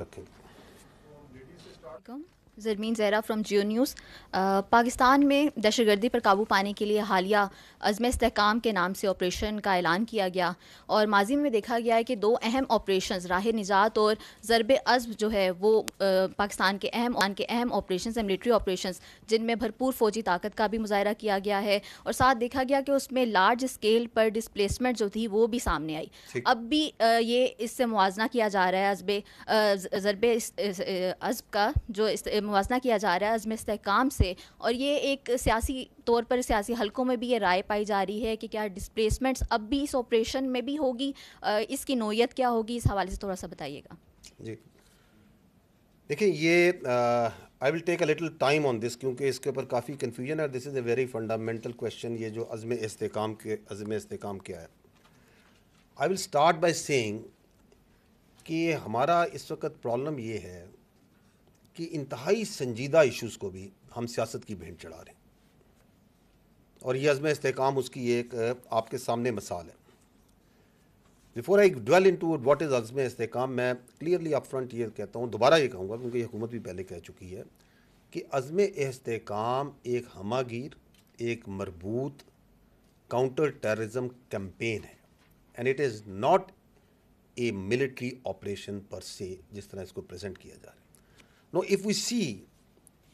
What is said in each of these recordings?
رکھیں گے. Zarmeen Zahra from Jio news. Pakistan میں دہشت گردی پر قابو پانے کے لیے حالیہ عزم استحکام کے نام سے آپریشن کا اعلان کیا گیا، اور ماضی میں دیکھا گیا ہے کہ دو اہم آپریشنز راہ نجات اور ضرب عزم جو ہے وہ پاکستان کے اہم آپریشنز ہیں، ملٹری آپریشنز، جن میں بھرپور فوجی طاقت کا بھی مظاہرہ کیا گیا ہے، اور ساتھ دیکھا گیا کہ اس میں لارج اسکیل پر ڈسپلیسمنٹ جو تھی وہ بھی سامنے آئی. اب بھی یہ اس سے موازنہ کیا جا رہا ہے ضرب عزم کا، جو موازنہ کیا جا رہا ہے عزم استحکام سے، اور یہ ایک سیاسی طور پر سیاسی حلقوں میں بھی یہ رائے پائی جا رہی ہے کہ کیا ڈسپلیسمنٹس اب بھی اس آپریشن میں بھی ہوگی، اس کی نوعیت کیا ہوگی، اس حوالے سے تھوڑا سا بتائیے گا. جی دیکھیں، یہ آئی ول ٹیک اے لٹل ٹائم آن دس، کیونکہ اس کے اوپر کافی کنفیوژن ہے. دس از اے ویری فنڈامنٹل کویشچن. یہ جو عزم استحکام کیا ہے. آئی ول اسٹارٹ بائی سیئنگ کہ ہمارا اس وقت پرابلم یہ ہے کہ انتہائی سنجیدہ ایشوز کو بھی ہم سیاست کی بھینٹ چڑھا رہے ہیں، اور یہ عزم استحکام اس کی ایک آپ کے سامنے مثال ہے. Before I delve into what is Azm Istehkam, میں کلیئرلی اپ فرنٹ یہ کہتا ہوں، دوبارہ یہ کہوں گا کیونکہ یہ حکومت بھی پہلے کہہ چکی ہے، کہ عزم استحکام ایک ہمہ گیر، ایک مربوط کاؤنٹر ٹیررزم کیمپین ہے، and it is not a military operation per se, جس طرح اس کو پریزنٹ کیا جا رہا ہے. نو اف وی سی،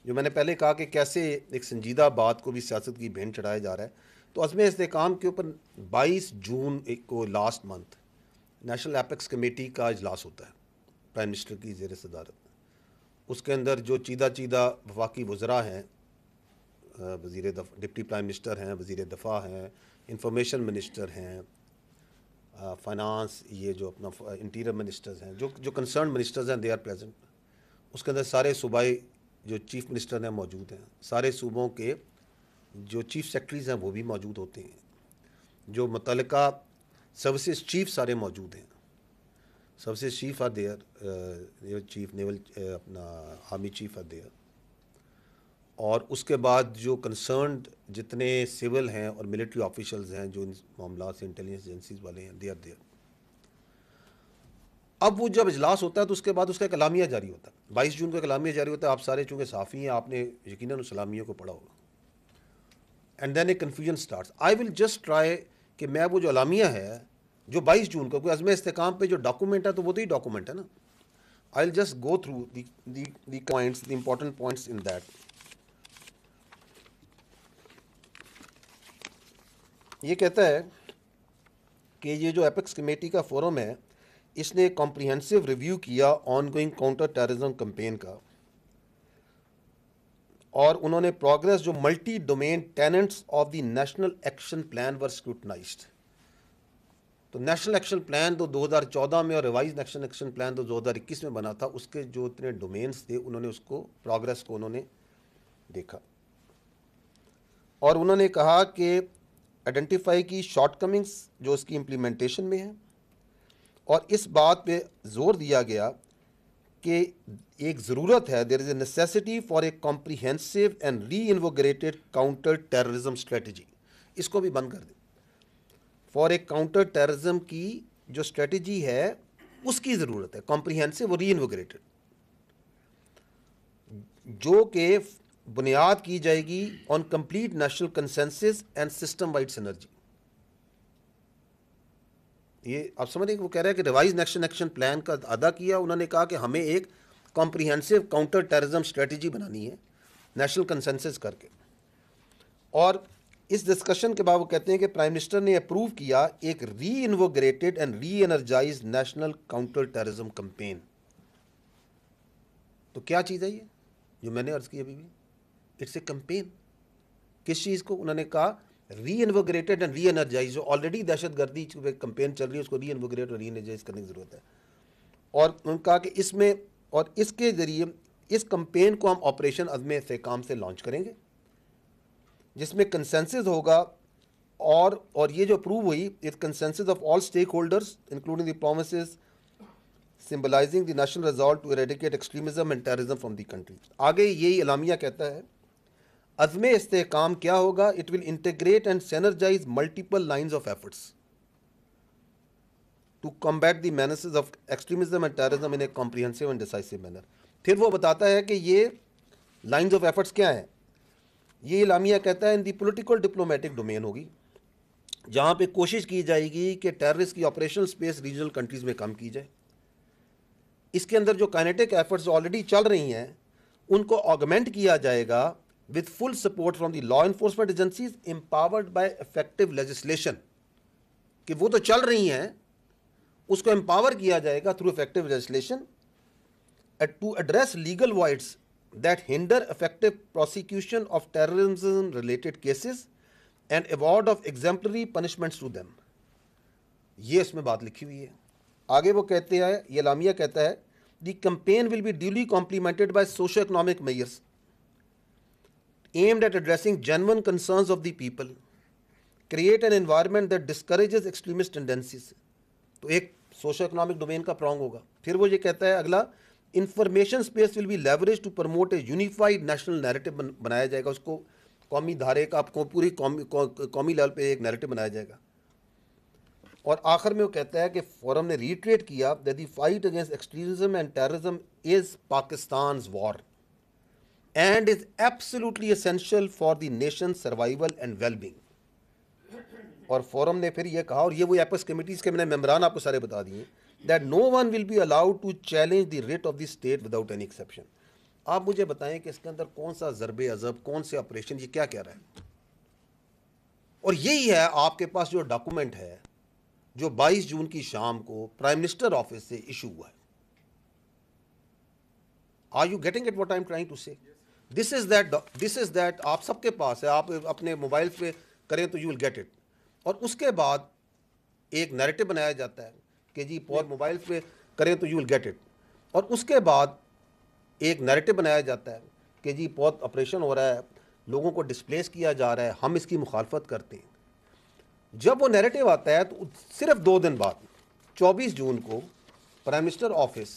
جو میں نے پہلے کہا کہ کیسے ایک سنجیدہ بات کو بھی سیاست کی بھینٹ چڑھایا جا رہا ہے، تو عزم استحکام کے اوپر 22 جون کو last month national apex committee کا اجلاس ہوتا ہے پرائم منسٹر کی زیر صدارت. اس کے اندر جو چیدہ وفاقی وزراء ہیں، ڈپٹی پرائم منسٹر ہیں، وزیر دفاع ہیں، انفارمیشن منسٹر ہیں، فائنانس، یہ جو اپنا انٹیریئر منسٹرز ہیں، جو کنسرن منسٹرز ہیں، دے آر پریزنٹ. اس کے اندر سارے صوبائی جو چیف منسٹر ہیں موجود ہیں، سارے صوبوں کے جو چیف سیکرٹریز ہیں وہ بھی موجود ہوتے ہیں، جو متعلقہ سروسز چیف سارے موجود ہیں. Services chief are there, chief naval اپنا آرمی چیف آر دیئر، اور اس کے بعد جو کنسرنڈ جتنے سول ہیں اور ملٹری آفیشلز ہیں جو ان معاملات سے انٹیلیجنس ایجنسیز والے ہیں، دے آر دیئر. اب وہ جب اجلاس ہوتا ہے تو اس کے بعد اس کا ایک اعلامیہ جاری ہوتا ہے. 22 جون کو ایک اعلامیہ جاری ہوتا ہے. آپ سارے چونکہ صحافی ہیں، آپ نے یقیناً اس اعلامیہ کو پڑھا ہوگا. And then a confusion starts. I will just try کہ میں وہ جو اعلامیہ ہے جو 22 جون کو، کوئی عزم استحکام پہ جو ڈاکومنٹ ہے تو وہ تو ہی ڈاکومنٹ ہے نا. I will just go through the points, the important points in that. یہ کہتا ہے کہ یہ جو ایپیکس کمیٹی کا فورم ہے، اس نے کمپریہنسو ریویو کیا on going counter terrorism campaign کا، اور انہوں نے پروگرس جو multi domain tenets of the national action plan were scrutinized. تو نیشنل ایکشن پلان تو 2014 میں اور ریوائز نیشنل ایکشن پلان تو 2021 میں بنا تھا، اس کے جو اتنے ڈومینس تھے انہوں نے اس کو پروگرس کو انہوں نے دیکھا، اور انہوں نے کہا کہ آئیڈینٹیفائی کی شارٹ کمنگس جو اس کی امپلیمنٹیشن میں ہیں، اور اس بات پہ زور دیا گیا کہ ایک ضرورت ہے، there is a necessity for a comprehensive and reinvigorated counter terrorism strategy. اس کو بھی بند کر دیں. فار اے کاؤنٹر ٹیررزم کی جو اسٹریٹجی ہے اس کی ضرورت ہے، کمپریہنسو اور ری انوگریٹڈ، جو کہ بنیاد کی جائے گی on complete national consensus and system wide synergy. یہ آپ سمجھ رہے کہ وہ کہہ رہے ہیں کہ ریوائز نیشنل ایکشن پلان کا ادا کیا. انہوں نے کہا کہ ہمیں ایک کمپریہنسو کاؤنٹر ٹیررزم اسٹریٹجی بنانی ہے نیشنل کنسنسس کر کے. اور اس ڈسکشن کے بعد وہ کہتے ہیں کہ پرائم منسٹر نے اپروو کیا ایک reinvigorated and reenergize national counter terrorism campaign. تو کیا چیز ہے یہ جو میں نے عرض کی ابھی بھی؟ It's a campaign. کس چیز کو؟ انہوں نے کہا reinvigorated and reenergize. جو آلریڈی دہشت گردی کمپین چل رہی ہے اس کو ری انوگریٹ اور ری انرجائز کرنے کی ضرورت ہے. اور انہوں نے کہا کہ اس میں اور اس کے ذریعے اس کمپین کو ہم آپریشن عزم استحکام سے لانچ کریں گے، جس میں کنسنسس ہوگا، اور یہ جو اپروو ہوئی it consensus of all stakeholders including the promises symbolizing the national result to eradicate extremism and terrorism from the country. آگے یہی اعلامیہ کہتا ہے عزم استحکام کیا ہوگا؟ It will integrate and synergize multiple lines of efforts. to combat the menaces of extremism and terrorism in a comprehensive and decisive manner. پھر وہ بتاتا ہے کہ یہ لائنز آف ایفرٹس کیا ہیں. یہ اعلامیہ کہتا ہے ان دی پولیٹیکل ڈپلومیٹک ڈومین ہوگی جہاں پہ کوشش کی جائے گی کہ ٹیررسٹ کی آپریشنل سپیس ریجنل کنٹریز میں کم کی جائے. اس کے اندر جو کائنیٹک ایفرٹس آلریڈی چل رہی ہیں ان کو آگمنٹ کیا جائے گا with full support from the law enforcement agencies empowered by effective legislation. کہ وہ تو چل رہی ہیں, اس کو empower کیا جائے گا through effective legislation to address legal voids that hinder effective prosecution of terrorism related cases and award of exemplary punishments to them. یہ اس میں بات لکھی ہوئی ہے. آگے وہ کہتے ہیں, یہ اعلامیہ کہتا ہے the campaign will be duly complemented by socio-economic measures aimed at addressing genuine concerns of the people, create an environment that discourages extremist tendencies. تو ایک سوشو اکنامک ڈومین کا پرانگ ہوگا. پھر وہ یہ کہتا ہے اگلا, information space will be leverage to promote a unified national narrative بنایا جائے گا. اس کو قومی دھارے کا پوری قومی لیول پہ ایک نیریٹو بنایا جائے گا. اور آخر میں وہ کہتا ہے کہ فورم نے ریٹریٹ کیا that the fight against extremism and terrorism is Pakistan's war and is absolutely essential for the nation's survival and well-being. اور فورم نے پھر یہ کہا, اور یہ وہ ایپس کمیٹیز کے میں نے ممبران آپ کو سارے بتا دیے, that no one will be allowed to challenge the writ of the state without any exception. آپ مجھے بتائیں کہ اس کے اندر کون سا ضرب عضب, کون سے آپریشن, یہ کیا کہہ رہا ہے. اور یہی ہے آپ کے پاس جو ڈاکومنٹ ہے جو 22 جون کی شام کو پرائم منسٹر آفس سے ایشو ہوا ہے. Are you getting at what I'm trying to say? This is that آپ سب کے پاس ہے, آپ اپنے موبائل پہ کریں تو you will get it. اور اس کے بعد ایک نیریٹو بنایا جاتا ہے کہ جی موبائل پہ کریں تو you will get it. اور اس کے بعد ایک نیریٹو بنایا جاتا ہے کہ جی بہت آپریشن ہو رہا ہے, لوگوں کو ڈسپلیس کیا جا رہا ہے, ہم اس کی مخالفت کرتے ہیں. جب وہ نیریٹو آتا ہے تو صرف 2 دن بعد 24 جون کو پرائم منسٹر آفس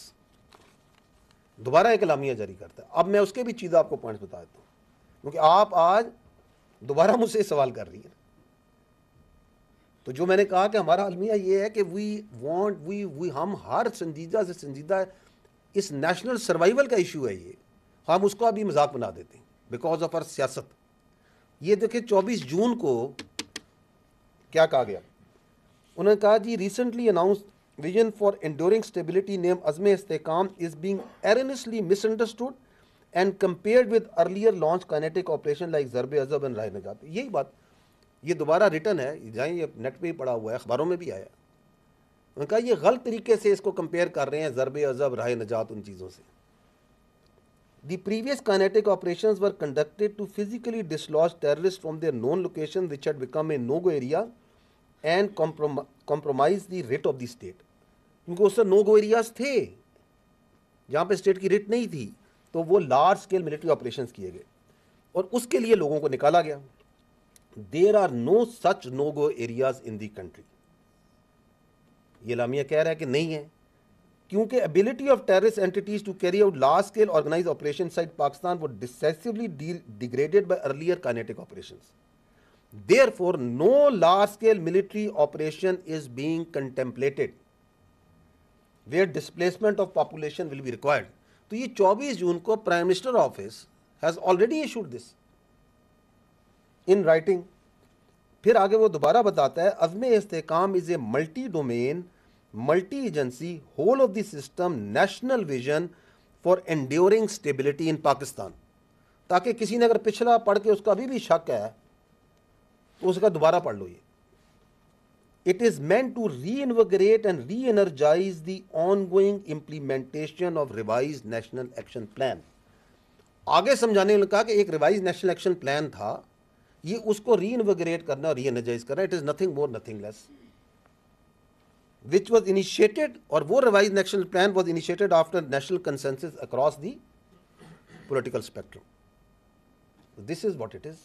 دوبارہ ایک اعلامیہ جاری کرتا ہے. اب میں اس کے بھی چیزیں آپ کو پوائنٹس بتا دیتا ہوں, کیونکہ آپ آج دوبارہ مجھ سے سوال کر رہی ہیں. تو جو میں نے کہا کہ ہمارا المیہ یہ ہے کہ ہم ہر سنجیدہ سے سنجیدہ اس نیشنل سروائیول کا ایشو ہے, یہ ہم اس کو ابھی مذاق بنا دیتے ہیں بیکاز آف آر سیاست. یہ دیکھیں 24 جون کو کیا کہا گیا, انہوں نے کہا جی recently announced vision for enduring stability name Azm Istehkam is being earnestly misunderstood and compared with earlier launch kinetic operation like Zarb Azb and راہ نجات. یہی بات, یہ دوبارہ ریٹن ہے, جائیں یہ نیٹ پہ ہی پڑا ہوا ہے, اخباروں میں بھی آیا. انہوں نے کہا یہ غلط طریقے سے اس کو کمپیئر کر رہے ہیں ضرب عضب, راہ نجات, ان چیزوں سے. The previous kinetic operations were conducted to physically dislodge terrorists from their known location which had become a no-go area and compromise the writ of the state. کیونکہ اس سے no-go areas تھے جہاں پہ اسٹیٹ کی رٹ نہیں تھی, تو وہ لارج اسکیل ملٹری آپریشنز کیے گئے اور اس کے لیے لوگوں کو نکالا گیا. There are no such no-go areas in the country. یہ اعلامیہ کہہ رہا ہے کہ نہیں ہے, کیونکہ ability of terrorist entities to carry out large scale organized operations inside Pakistan was decisively degraded by earlier kinetic operations. Therefore, no large scale military operation is being contemplated where displacement of population will be required. تو یہ 24 جون کو prime minister office has already issued this in writing. پھر آگے وہ دوبارہ بتاتا ہے عزم استحکام is a multi-domain, multi-agency, whole of the system, national vision for enduring stability in Pakistan. تاکہ کسی نے اگر پچھلا پڑھ کے اس کا ابھی بھی شک ہے تو اس کا دوبارہ پڑھ لو. یہ it is meant to reinvigorate and re-energize the ongoing implementation of revised national action plan. آگے سمجھانے نے کہا کہ ایک ریوائز نیشنل ایکشن پلان تھا, یہ اس کو ری انویگریٹ کرنا اور ری انرجائز کرنا. It is nothing more nothing less which was initiated, اور وہ revised national plan was initiated after national consensus across the political spectrum. This is what it is.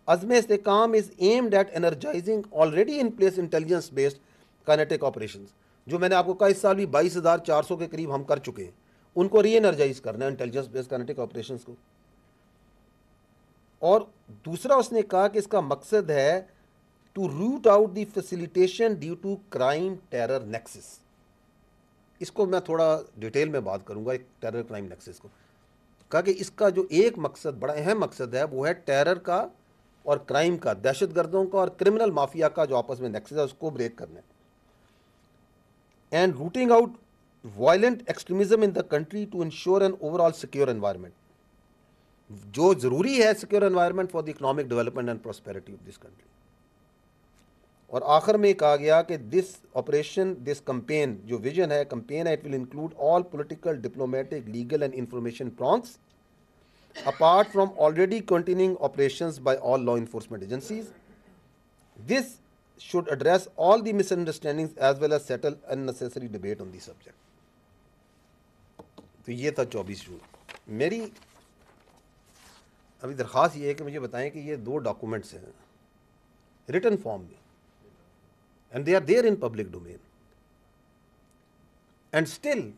عزم استحکام is aimed at energizing already in place intelligence based kinetic operations. جو میں نے آپ کو کہا اس سال بھی 22,400 کے قریب ہم کر چکے ہیں, ان کو ری انرجائز کرنا ہے انٹیلیجنس بیسڈ کائنیٹک آپریشنز کو. اور دوسرا اس نے کہا کہ اس کا مقصد ہے to root out the facilitation due to crime terror nexus. اس کو میں تھوڑا ڈیٹیل میں بات کروں گا ایک ٹیرر کرائم نیکسس کو. کہا کہ اس کا جو ایک مقصد بڑا اہم مقصد ہے وہ ہے ٹیرر کا اور کرائم کا, دہشت گردوں کا اور کرمنل مافیا کا جو آپس میں نیکسس ہے اس کو بریک کرنا ہے. And rooting out violent extremism in the country to ensure an overall secure environment, جو ضروری ہے secure environment for the economic development and prosperity of this country. اور آخر میں کہا گیا کہ دس آپریشن, دس کمپین, جو ویژن ہے کمپین ہے, it will include all political, diplomatic, legal and information prongs apart from already continuing operations by all law enforcement agencies. This should address all the misunderstandings as well as settle unnecessary debate on the subject. تو یہ تھا 24 جون. میری ابھی درخواست یہ ہے کہ مجھے بتائیں کہ یہ 2 ڈاکومنٹس ہیں ریٹن فارم میں, and they are there in public domain, and still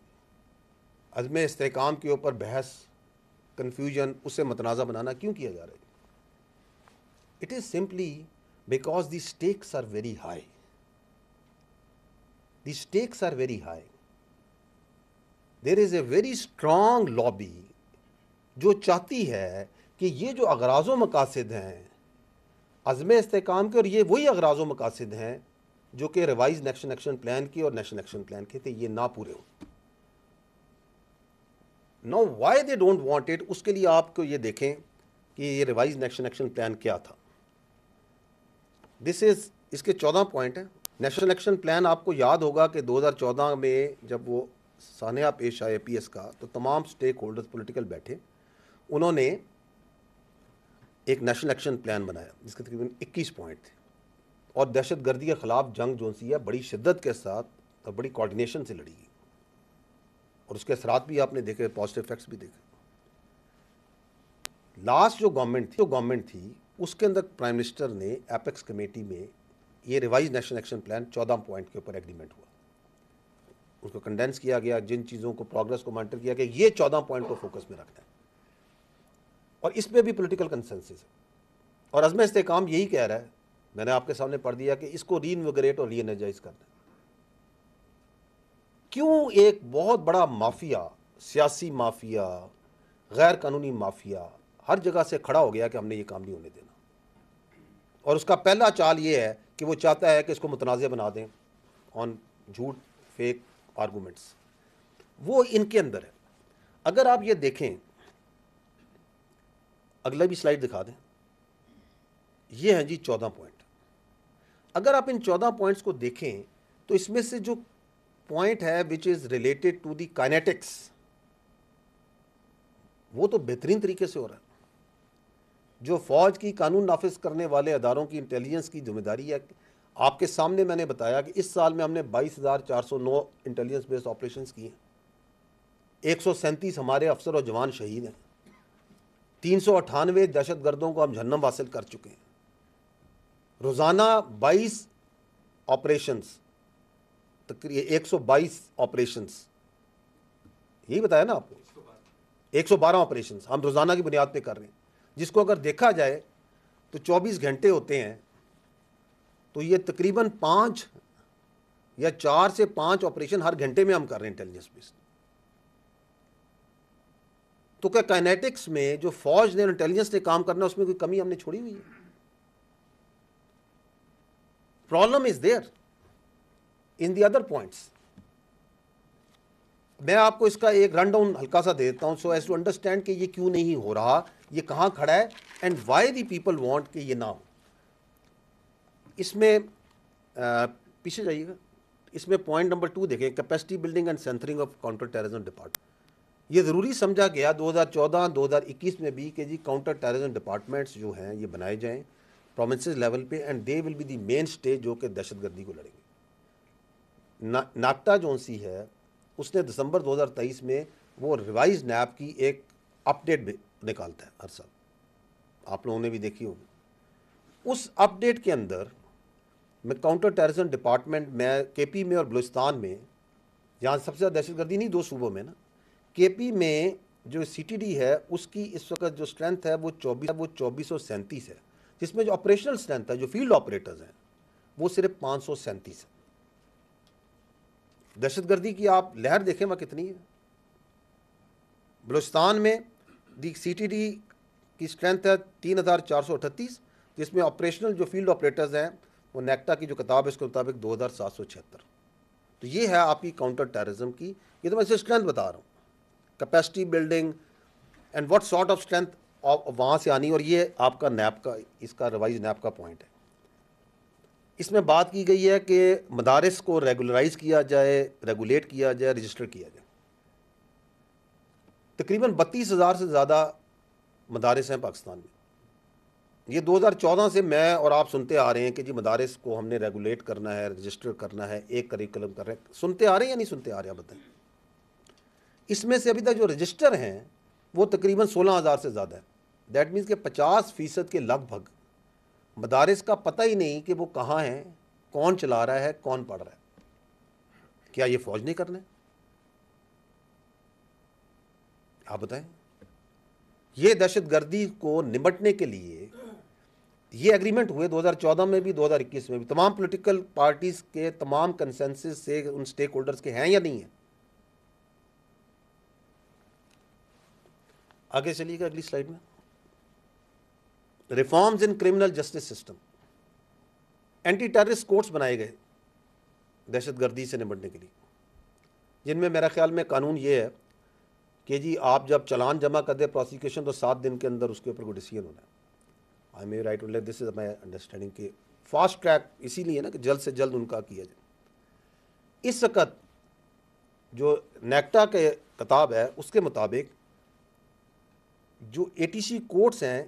Azm Istehkam کے اوپر بحث, کنفیوژن, اسے متنازع بنانا کیوں کیا جا رہا ہے؟ It is simply because the stakes are very high. The stakes are very high. There is a very strong lobby جو چاہتی ہے کہ یہ جو اغراض و مقاصد ہیں عزم استحکام کے, اور یہ وہی اغراض و مقاصد ہیں جو کہ ریوائز نیشنل ایکشن پلان کی اور نیشنل ایکشن پلان کے تھے, یہ نہ پورے ہوں. Now why they don't want it, اس کے لیے آپ کو یہ دیکھیں کہ یہ ریوائز نیشنل ایکشن پلان کیا تھا. اس کے 14 پوائنٹ ہیں. نیشنل ایکشن پلان آپ کو یاد ہوگا کہ 2014 میں جب وہ سانحہ پیش آئے پی ایس کا, تو تمام سٹیک ہولڈرز پولیٹیکل بیٹھے, انہوں نے ایک نیشنل ایکشن پلان بنایا جس کے تقریباً 21 پوائنٹ تھے, اور دہشت گردی کے خلاف جنگ جو سی ہے بڑی شدت کے ساتھ اور بڑی کوارڈینیشن سے لڑی گئی, اور اس کے اثرات بھی آپ نے دیکھے, پازیٹیو افیکٹس بھی دیکھے. لاسٹ جو گورنمنٹ تھی اس کے اندر پرائم منسٹر نے ایپیکس کمیٹی میں یہ revise national action plan 14 point کے اوپر ایگریمنٹ ہوا, اس کو کنڈینس کیا گیا, جن چیزوں کو پروگرس کو مانیٹر کیا گیا, یہ 14 پوائنٹ کو فوکس میں رکھنا ہے, اور اس پہ بھی پولیٹیکل کنسنسس ہے. اور عزم استحکام یہی کہہ رہا ہے, میں نے آپ کے سامنے پڑھ دیا کہ اس کو ری انویگریٹ اور ری انرجائز کرنا ہے. کیوں ایک بہت بڑا مافیا, سیاسی مافیا, غیر قانونی مافیا ہر جگہ سے کھڑا ہو گیا کہ ہم نے یہ کام نہیں ہونے دینا, اور اس کا پہلا چال یہ ہے کہ وہ چاہتا ہے کہ اس کو متنازع بنا دیں آن جھوٹ, فیک آرگومنٹس. وہ ان کے اندر ہے. اگر آپ یہ دیکھیں, اگلا بھی سلائیڈ دکھا دیں, یہ ہیں جی 14 پوائنٹ. اگر آپ ان 14 پوائنٹس کو دیکھیں تو اس میں سے جو پوائنٹ ہے which is related to the kinetics, وہ تو بہترین طریقے سے ہو رہا ہے. جو فوج کی قانون نافذ کرنے والے اداروں کی انٹیلیجنس کی ذمہ داری ہے, آپ کے سامنے میں نے بتایا کہ اس سال میں ہم نے 22,409 انٹیلیجنس بیسڈ آپریشنز کیے ہیں, 137 ہمارے افسر اور جوان شہید ہیں, 398 دہشت گردوں کو ہم جہنم حاصل کر چکے ہیں. روزانہ 22 آپریشنز, تقریباً 122 آپریشنز, یہی بتایا نا آپ کو, 112 آپریشنز ہم روزانہ کی بنیاد پہ کر رہے ہیں, جس کو اگر دیکھا جائے تو 24 گھنٹے ہوتے ہیں, تو یہ تقریباً 5 یا 4 سے 5 آپریشن ہر گھنٹے میں ہم کر رہے ہیں انٹیلیجنس بیسڈ. تو کیا کائنیٹکس میں جو فوج نے انٹیلیجنس نے کام کرنا ہے اس میں کوئی کمی ہم نے چھوڑی ہوئی ہے؟ Problem is there in the other points. میں آپ کو اس کا ایک رن ڈاؤن ہلکا سا دے دیتا ہوں, سو ایز ٹو انڈرسٹینڈ کہ یہ کیوں نہیں ہو رہا, یہ کہاں کھڑا ہے, and why the people want کہ یہ نہ ہو. اس میں پیچھے جائیے گا, اس میں پوائنٹ نمبر 2 دیکھیں, capacity building and centring of counter terrorism department. یہ ضروری سمجھا گیا 2014-2021 میں بھی کہ جی کاؤنٹر ٹیررزم ڈپارٹمنٹس جو ہیں یہ بنائے جائیں پروونسز لیول پہ, and they will be the main stage جو کہ دہشت گردی کو لڑیں گے. ناکٹا جون سی ہے اس نے دسمبر 2023 میں وہ ریوائز نیب کی ایک اپ ڈیٹ نکالتا ہے ہر سال, آپ لوگوں نے بھی دیکھی ہوگی. اس اپ ڈیٹ کے اندر میں کاؤنٹر ٹیررزم ڈپارٹمنٹ میں کے پی میں اور بلوچستان میں, جہاں سب سے زیادہ دہشت گردی نہیں 2 صوبوں میں نا, کے پی میں جو سی ٹی ڈی ہے اس کی اس وقت جو اسٹرینتھ ہے وہ 2437 ہے, جس میں جو آپریشنل اسٹرینتھ ہے, جو فیلڈ آپریٹرز ہیں وہ صرف 537 ہے. دہشت گردی کی آپ لہر دیکھیں وہ کتنی ہے. بلوچستان میں دی سی ٹی ڈی کی اسٹرینتھ ہے 3438، جس میں آپریشنل جو فیلڈ آپریٹرز ہیں وہ نیکٹا کی جو کتاب ہے اس کے مطابق 2776. تو یہ ہے آپ کی کاؤنٹر ٹیررزم کی. یہ تو میں اسے اسٹرینتھ بتا رہا ہوں، capacity building and what sort of strength وہاں سے آنی. اور یہ آپ کا نیب کا اس کا ریوائز نیب کا پوائنٹ ہے. اس میں بات کی گئی ہے کہ مدارس کو ریگولرائز کیا جائے، ریگولیٹ کیا جائے، رجسٹر کیا جائے. تقریباً 32,000 سے زیادہ مدارس ہیں پاکستان میں. یہ 2014 سے میں اور آپ سنتے آ رہے ہیں کہ جی مدارس کو ہم نے ریگولیٹ کرنا ہے، رجسٹر کرنا ہے، ایک کریکولم کر رہے ہیں. سنتے آ رہے ہیں یا نہیں سنتے آ رہے ہیں بتائیں. اس میں سے ابھی تک جو رجسٹر ہیں وہ تقریباً 16,000 سے زیادہ ہے. دیٹ مینس کہ 50% کے لگ بھگ مدارس کا پتہ ہی نہیں کہ وہ کہاں ہیں، کون چلا رہا ہے، کون پڑھ رہا ہے. کیا یہ فوج نہیں کرنا ہے؟ آپ بتائیں. یہ دہشت گردی کو نمٹنے کے لیے یہ ایگریمنٹ ہوئے 2014 میں بھی، 2021 میں بھی. تمام پولیٹیکل پارٹیز کے تمام کنسنسس سے ان سٹیک ہولڈرز کے ہیں یا نہیں ہیں؟ آگے چلیے گا اگلی سلائیڈ میں. Reforms in criminal justice system. Anti terrorist courts بنائے گئے دہشت گردی سے نمٹنے کے لیے، جن میں میرا خیال میں قانون یہ ہے کہ جی آپ جب چلان جمع کر دیں پروسیکیوشن تو 7 دن کے اندر اس کے اوپر کوئی ڈیسیجن ہونا ہے. I may write only this is my understanding کہ فاسٹ ٹریک اسی لیے نا کہ جلد سے جلد ان کا کیا جائے. اس وقت جو نیکٹا کے کتاب ہے اس کے مطابق جو ATC کورٹس ہیں